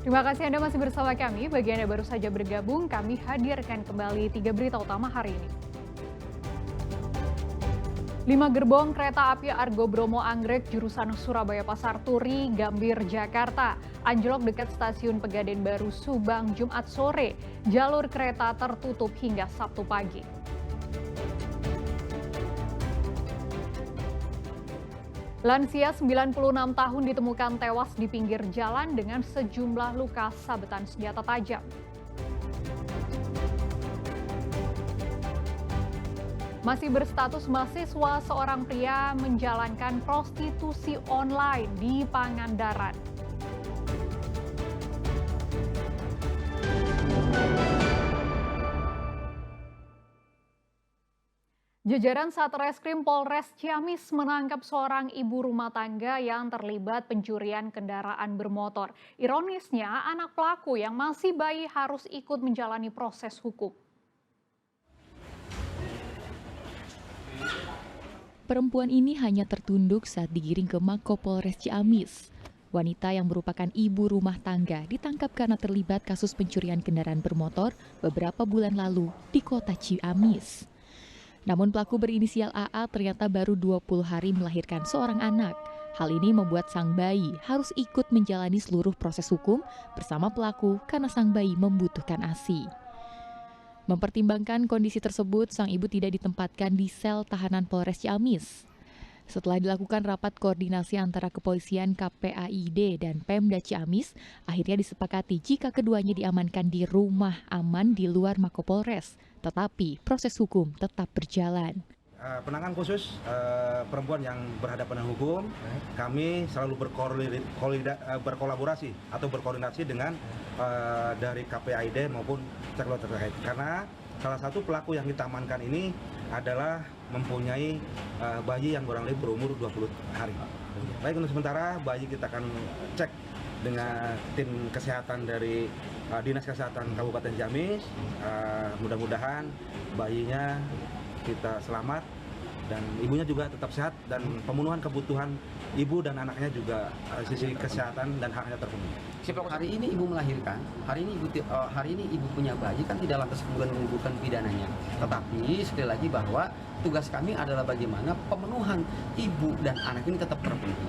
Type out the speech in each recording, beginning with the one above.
Terima kasih Anda masih bersama kami. Bagi Anda baru saja bergabung, kami hadirkan kembali 3 berita utama hari ini. 5 gerbong kereta api Argo Bromo Anggrek jurusan Surabaya Pasar Turi, Gambir, Jakarta anjlok dekat stasiun Pegadaian Baru Subang Jumat sore. Jalur kereta tertutup hingga Sabtu pagi. Lansia 96 tahun ditemukan tewas di pinggir jalan dengan sejumlah luka sabetan senjata tajam. Masih berstatus mahasiswa, seorang pria menjalankan prostitusi online di Pangandaran. Jajaran Satreskrim Polres Ciamis menangkap seorang ibu rumah tangga yang terlibat pencurian kendaraan bermotor. Ironisnya, anak pelaku yang masih bayi harus ikut menjalani proses hukum. Perempuan ini hanya tertunduk saat digiring ke Mako Polres Ciamis. Wanita yang merupakan ibu rumah tangga ditangkap karena terlibat kasus pencurian kendaraan bermotor beberapa bulan lalu di kota Ciamis. Namun pelaku berinisial AA ternyata baru 20 hari melahirkan seorang anak. Hal ini membuat sang bayi harus ikut menjalani seluruh proses hukum bersama pelaku karena sang bayi membutuhkan ASI. Mempertimbangkan kondisi tersebut, sang ibu tidak ditempatkan di sel tahanan Polres Ciamis. Setelah dilakukan rapat koordinasi antara kepolisian KPAID dan Pemda Ciamis, akhirnya disepakati jika keduanya diamankan di rumah aman di luar Mako Polres, tetapi proses hukum tetap berjalan. Penanganan khusus perempuan yang berhadapan dengan hukum, kami selalu berkolaborasi atau berkoordinasi dengan dari KPAID maupun stakeholder terkait. Karena salah satu pelaku yang kita amankan ini adalah mempunyai bayi yang kurang lebih berumur 20 hari. Baik, untuk sementara bayi kita akan cek dengan tim kesehatan dari Dinas Kesehatan Kabupaten Ciamis. Mudah-mudahan bayinya kita selamat dan ibunya juga tetap sehat dan pemenuhan kebutuhan ibu dan anaknya juga sisi kesehatan dan haknya terpenuhi. Hari ini ibu melahirkan, hari ini ibu punya bayi kan tidak lantas kemudian menggugurkan pidananya. Tetapi sekali lagi bahwa tugas kami adalah bagaimana pemenuhan ibu dan anak ini tetap terpenuhi.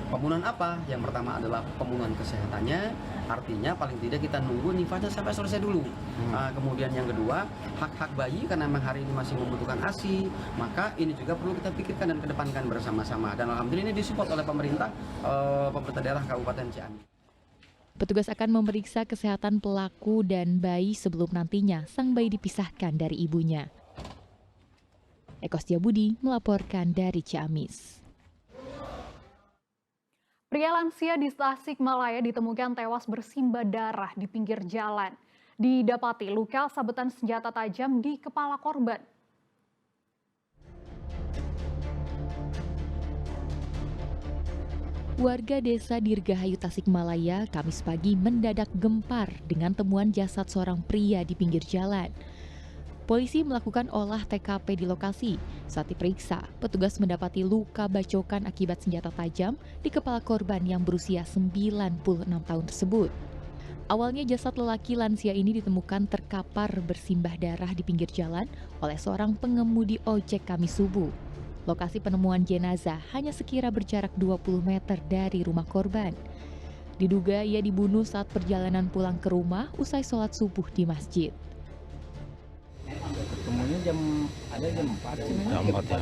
Pemenuhan apa? Yang pertama adalah pemenuhan kesehatannya, artinya paling tidak kita nunggu nifasnya sampai selesai dulu. Kemudian yang kedua, hak-hak bayi karena memang hari ini masih membutuhkan ASI, maka ini juga perlu kita pikirkan dan kedepankan bersama-sama. Dan alhamdulillah ini disupport oleh pemerintah daerah Kabupaten Ciamis. Petugas akan memeriksa kesehatan pelaku dan bayi sebelum nantinya sang bayi dipisahkan dari ibunya. Eko Setiabudi melaporkan dari Ciamis. Pria lansia di Tasikmalaya ditemukan tewas bersimbah darah di pinggir jalan. Didapati luka sabetan senjata tajam di kepala korban. Warga desa Dirgahayu Tasikmalaya Kamis pagi mendadak gempar dengan temuan jasad seorang pria di pinggir jalan. Polisi melakukan olah TKP di lokasi. Saat diperiksa, petugas mendapati luka bacokan akibat senjata tajam di kepala korban yang berusia 96 tahun tersebut. Awalnya jasad lelaki lansia ini ditemukan terkapar bersimbah darah di pinggir jalan oleh seorang pengemudi ojek Kamis subuh. Lokasi penemuan jenazah hanya sekira berjarak 20 meter dari rumah korban. Diduga ia dibunuh saat perjalanan pulang ke rumah usai sholat subuh di masjid. Ketemunya jam 4 sih. Jam 4 ya.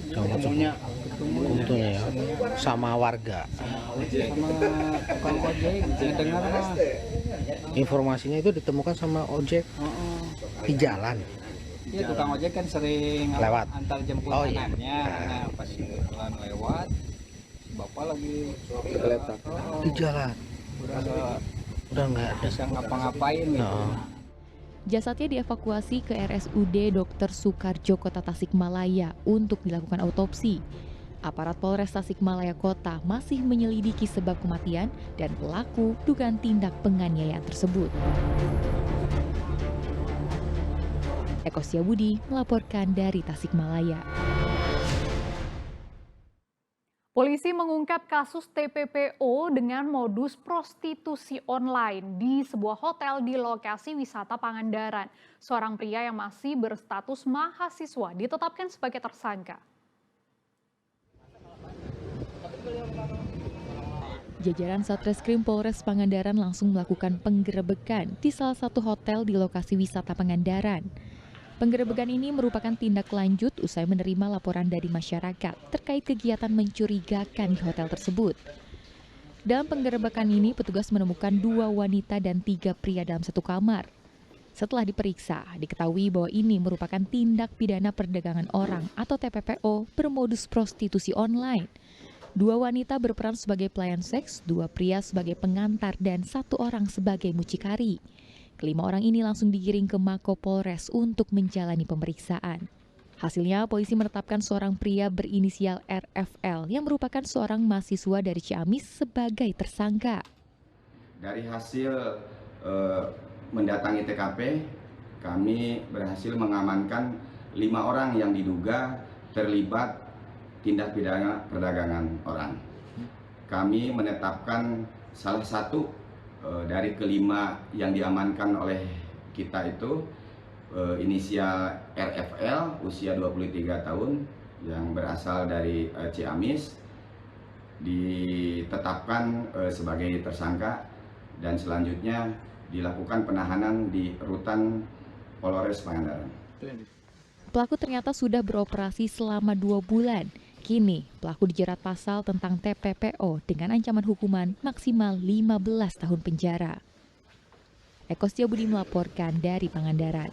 Ketemunya ya. Sama warga. Sama tukang ojek, dengar lah. Informasinya itu ditemukan sama ojek di jalan. Iya, tukang ojek kan sering Lewat. antar jemput anaknya. Nah, pas jalan lewat, bapak lagi tergeletak Di jalan. Udah nggak ada. Bisa ngapa-ngapain gitu. Jasadnya dievakuasi ke RSUD Dr. Soekarjo Kota Tasikmalaya untuk dilakukan autopsi. Aparat Polres Tasikmalaya Kota masih menyelidiki sebab kematian dan pelaku dugaan tindak penganiayaan tersebut. Eko Setiabudi melaporkan dari Tasikmalaya. Polisi mengungkap kasus TPPO dengan modus prostitusi online di sebuah hotel di lokasi wisata Pangandaran. Seorang pria yang masih berstatus mahasiswa ditetapkan sebagai tersangka. Jajaran Satreskrim Polres Pangandaran langsung melakukan penggerebekan di salah satu hotel di lokasi wisata Pangandaran. Penggerebekan ini merupakan tindak lanjut usai menerima laporan dari masyarakat terkait kegiatan mencurigakan di hotel tersebut. Dalam penggerebekan ini, petugas menemukan 2 wanita dan 3 pria dalam satu kamar. Setelah diperiksa, diketahui bahwa ini merupakan tindak pidana perdagangan orang atau TPPO bermodus prostitusi online. 2 wanita berperan sebagai pelayan seks, 2 pria sebagai pengantar, dan 1 orang sebagai mucikari. Kelima orang ini langsung digiring ke Mako Polres untuk menjalani pemeriksaan. Hasilnya, polisi menetapkan seorang pria berinisial RFL yang merupakan seorang mahasiswa dari Ciamis sebagai tersangka. Dari hasil mendatangi TKP, kami berhasil mengamankan 5 orang yang diduga terlibat tindak pidana perdagangan orang. Kami menetapkan salah satu dari kelima yang diamankan oleh kita itu inisial RFL, usia 23 tahun, yang berasal dari Ciamis, ditetapkan sebagai tersangka dan selanjutnya dilakukan penahanan di Rutan Polres Pangandaran. Pelaku ternyata sudah beroperasi selama 2 bulan. Kini, pelaku dijerat pasal tentang TPPO dengan ancaman hukuman maksimal 15 tahun penjara. Eko Setiabudi melaporkan dari Pangandaran.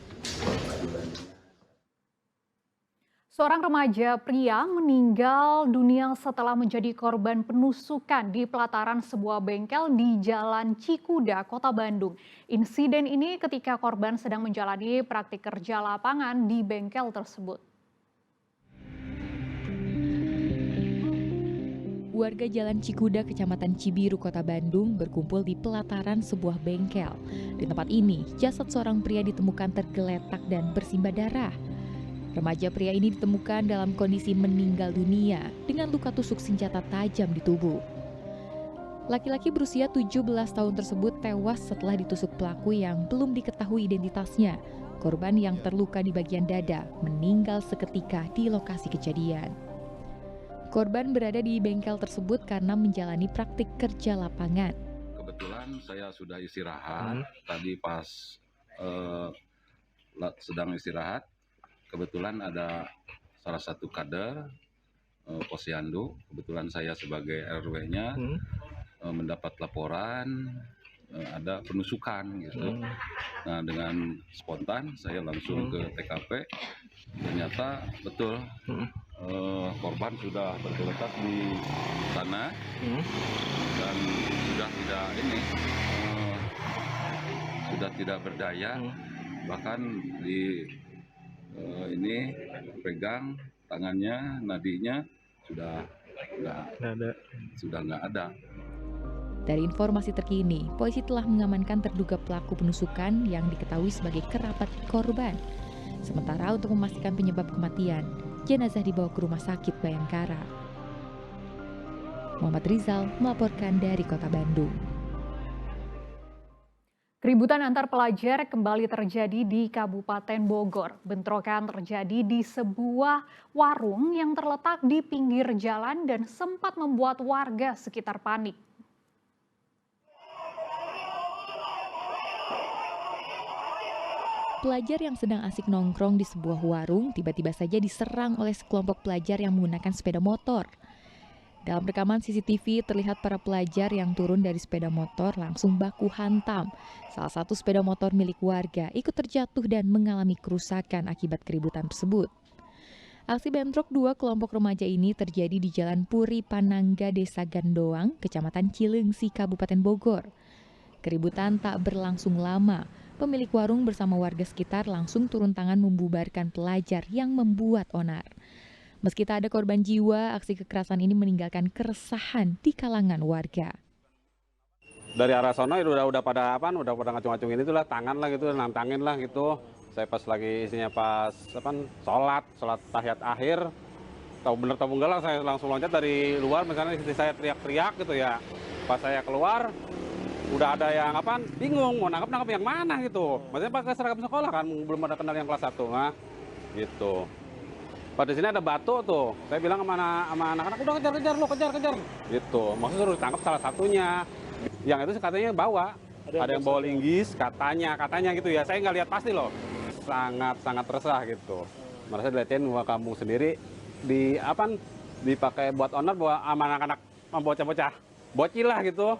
Seorang remaja pria meninggal dunia setelah menjadi korban penusukan di pelataran sebuah bengkel di Jalan Cikuda, Kota Bandung. Insiden ini ketika korban sedang menjalani praktik kerja lapangan di bengkel tersebut. Warga Jalan Cikuda, Kecamatan Cibiru, Kota Bandung berkumpul di pelataran sebuah bengkel. Di tempat ini, jasad seorang pria ditemukan tergeletak dan bersimbah darah. Remaja pria ini ditemukan dalam kondisi meninggal dunia dengan luka tusuk senjata tajam di tubuh. Laki-laki berusia 17 tahun tersebut tewas setelah ditusuk pelaku yang belum diketahui identitasnya. Korban yang terluka di bagian dada meninggal seketika di lokasi kejadian. Korban berada di bengkel tersebut karena menjalani praktik kerja lapangan. Kebetulan saya sudah istirahat, tadi pas sedang istirahat, kebetulan ada salah satu kader Posyandu, kebetulan saya sebagai RW-nya mendapat laporan ada penusukan gitu. Nah, dengan spontan saya langsung ke TKP, ternyata betul korban sudah tergeletak di sana dan sudah tidak berdaya, bahkan di ini pegang tangannya, nadinya sudah nggak ada. Dari informasi terkini, polisi telah mengamankan terduga pelaku penusukan yang diketahui sebagai kerabat korban. Sementara untuk memastikan penyebab kematian, jenazah dibawa ke Rumah Sakit Bayangkara. Muhammad Rizal melaporkan dari Kota Bandung. Keributan antar pelajar kembali terjadi di Kabupaten Bogor. Bentrokan terjadi di sebuah warung yang terletak di pinggir jalan dan sempat membuat warga sekitar panik. Pelajar yang sedang asik nongkrong di sebuah warung tiba-tiba saja diserang oleh sekelompok pelajar yang menggunakan sepeda motor. Dalam rekaman CCTV terlihat para pelajar yang turun dari sepeda motor langsung baku hantam. Salah satu sepeda motor milik warga ikut terjatuh dan mengalami kerusakan akibat keributan tersebut. Aksi bentrok 2 kelompok remaja ini terjadi di Jalan Puri Panangga, Desa Gandoang, Kecamatan Cileungsi, Kabupaten Bogor. Keributan tak berlangsung lama. Pemilik warung bersama warga sekitar langsung turun tangan membubarkan pelajar yang membuat onar. Meski tak ada korban jiwa, aksi kekerasan ini meninggalkan keresahan di kalangan warga. Dari arah sono udah pada ngacung-ngacungin itulah, tangan lah gitu, nantangin lah gitu. Saya pas lagi isinya pas sholat tahiyat akhir, tahu bener tahu enggak lah, saya langsung loncat dari luar, misalnya istri saya teriak-teriak gitu ya. Pas saya keluar, udah ada yang apa, bingung mau nangkap yang mana gitu. Maksudnya pakai seragam sekolah kan, belum ada kenal yang kelas 1, nah gitu. Pada sini ada batu tuh, saya bilang sama anak-anak, udah kejar gitu. Maksudnya suruh tangkap salah satunya. Yang itu katanya bawa, ada yang bawa linggis, katanya gitu ya. Saya nggak lihat pasti loh, sangat resah gitu. Merasa dilihatin bahwa kampung sendiri dipakai buat owner, bawa sama anak-anak, bocah-bocah, bocil lah gitu.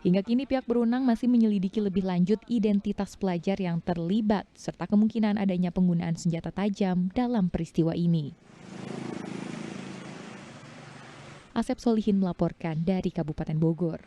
Hingga kini pihak berwenang masih menyelidiki lebih lanjut identitas pelajar yang terlibat serta kemungkinan adanya penggunaan senjata tajam dalam peristiwa ini. Asep Solihin melaporkan dari Kabupaten Bogor.